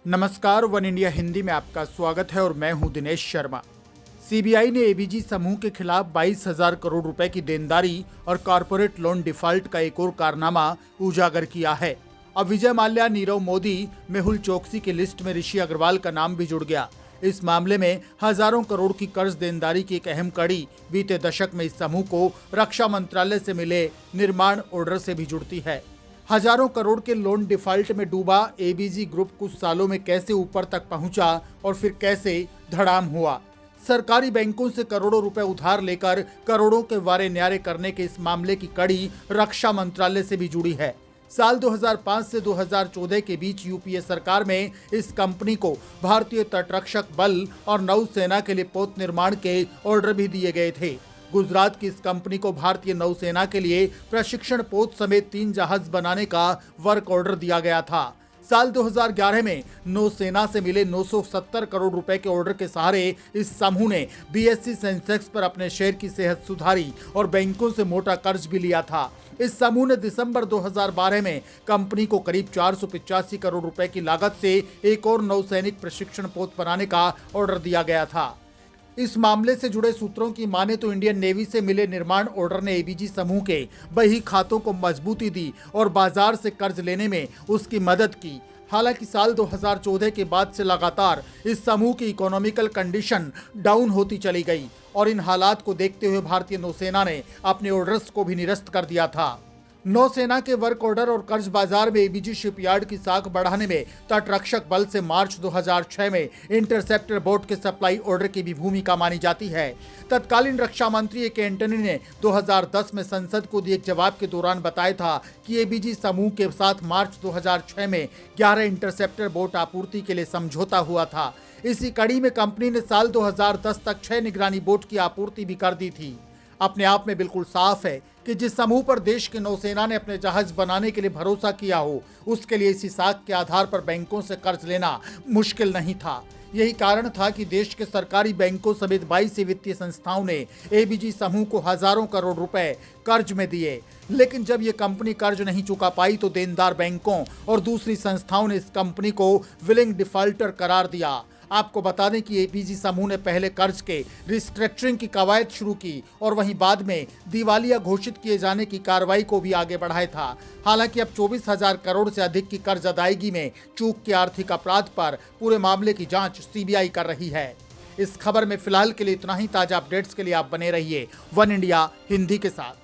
नमस्कार, one India Hindi में आपका स्वागत है और मैं हूं दिनेश शर्मा। सीबीआई ने एबीजी समूह के खिलाफ 22,000 करोड़ रुपए की देनदारी और कॉरपोरेट लोन डिफॉल्ट का एक और कारनामा उजागर किया है। अब विजय माल्या, नीरव मोदी, मेहुल चोकसी की लिस्ट में ऋषि अग्रवाल का नाम भी जुड़ गया। इस मामले में हजारों करोड़ की कर्ज देनदारी की एक अहम कड़ी बीते दशक में इस समूह को रक्षा मंत्रालय से मिले निर्माण ऑर्डर से भी जुड़ती है। हजारों करोड़ के लोन डिफॉल्ट में डूबा एबीजी ग्रुप कुछ सालों में कैसे ऊपर तक पहुंचा और फिर कैसे धड़ाम हुआ। सरकारी बैंकों से करोड़ों रुपए उधार लेकर करोड़ों के वारे न्यारे करने के इस मामले की कड़ी रक्षा मंत्रालय से भी जुड़ी है। साल 2005 से 2014 के बीच यूपीए सरकार में इस कंपनी को भारतीय तटरक्षक बल और नौसेना के लिए पोत निर्माण के ऑर्डर भी दिए गए थे। गुजरात की इस कंपनी को भारतीय नौसेना के लिए प्रशिक्षण पोत समेत 3 जहाज बनाने का वर्क ऑर्डर दिया गया था। साल 2011 में नौसेना से मिले 970 करोड़ रुपए के ऑर्डर के सहारे इस समूह ने बीएसई सेंसेक्स पर अपने शेयर की सेहत सुधारी और बैंकों से मोटा कर्ज भी लिया था। इस समूह ने दिसंबर 2012 में कंपनी को करीब 485 करोड़ रुपए की लागत से एक और नौसैनिक प्रशिक्षण पोत बनाने का ऑर्डर दिया गया था। इस मामले से जुड़े सूत्रों की माने तो इंडियन नेवी से मिले निर्माण ऑर्डर ने एबीजी समूह के बही खातों को मजबूती दी और बाजार से कर्ज लेने में उसकी मदद की। हालांकि साल 2014 के बाद से लगातार इस समूह की इकोनॉमिकल कंडीशन डाउन होती चली गई और इन हालात को देखते हुए भारतीय नौसेना ने अपने ऑर्डर्स को भी निरस्त कर दिया था। नौसेना के वर्क ऑर्डर और कर्ज बाजार में एबीजी शिपयार्ड की साख बढ़ाने में तटरक्षक बल से मार्च 2006 में इंटरसेप्टर बोट के सप्लाई ऑर्डर की भी भूमिका मानी जाती है। तत्कालीन रक्षा मंत्री ए.के. एंटनी ने 2010 में संसद को दिए एक जवाब के दौरान बताया था कि एबीजी समूह के साथ मार्च 2006 में 11 इंटरसेप्टर बोट आपूर्ति के लिए समझौता हुआ था। इसी कड़ी में कंपनी ने साल 2010 तक 6 निगरानी बोट की आपूर्ति भी कर दी थी। अपने आप में बिल्कुल साफ है कि जिस समूह पर देश की नौसेना ने अपने जहाज बनाने के लिए भरोसा किया हो, उसके लिए इसी साख के आधार पर बैंकों से कर्ज लेना मुश्किल नहीं था। यही कारण था कि देश के सरकारी बैंकों समेत 22 वित्तीय संस्थाओं ने एबीजी समूह को हजारों करोड़ रुपए कर्ज में दिए। लेकिन जब ये कंपनी कर्ज नहीं चुका पाई तो देनदार बैंकों और दूसरी संस्थाओं ने इस कंपनी को विलिंग डिफॉल्टर करार दिया। आपको बता दें कि एबीजी समूह ने पहले कर्ज के रिस्ट्रक्चरिंग की कवायद शुरू की और वहीं बाद में दिवालिया घोषित किए जाने की कार्रवाई को भी आगे बढ़ाया था। हालांकि अब 24,000 करोड़ से अधिक की कर्ज अदायगी में चूक के आर्थिक अपराध पर पूरे मामले की जांच सीबीआई कर रही है। इस खबर में फिलहाल के लिए इतना ही। ताजा अपडेट्स के लिए आप बने रहिए वन इंडिया हिंदी के साथ।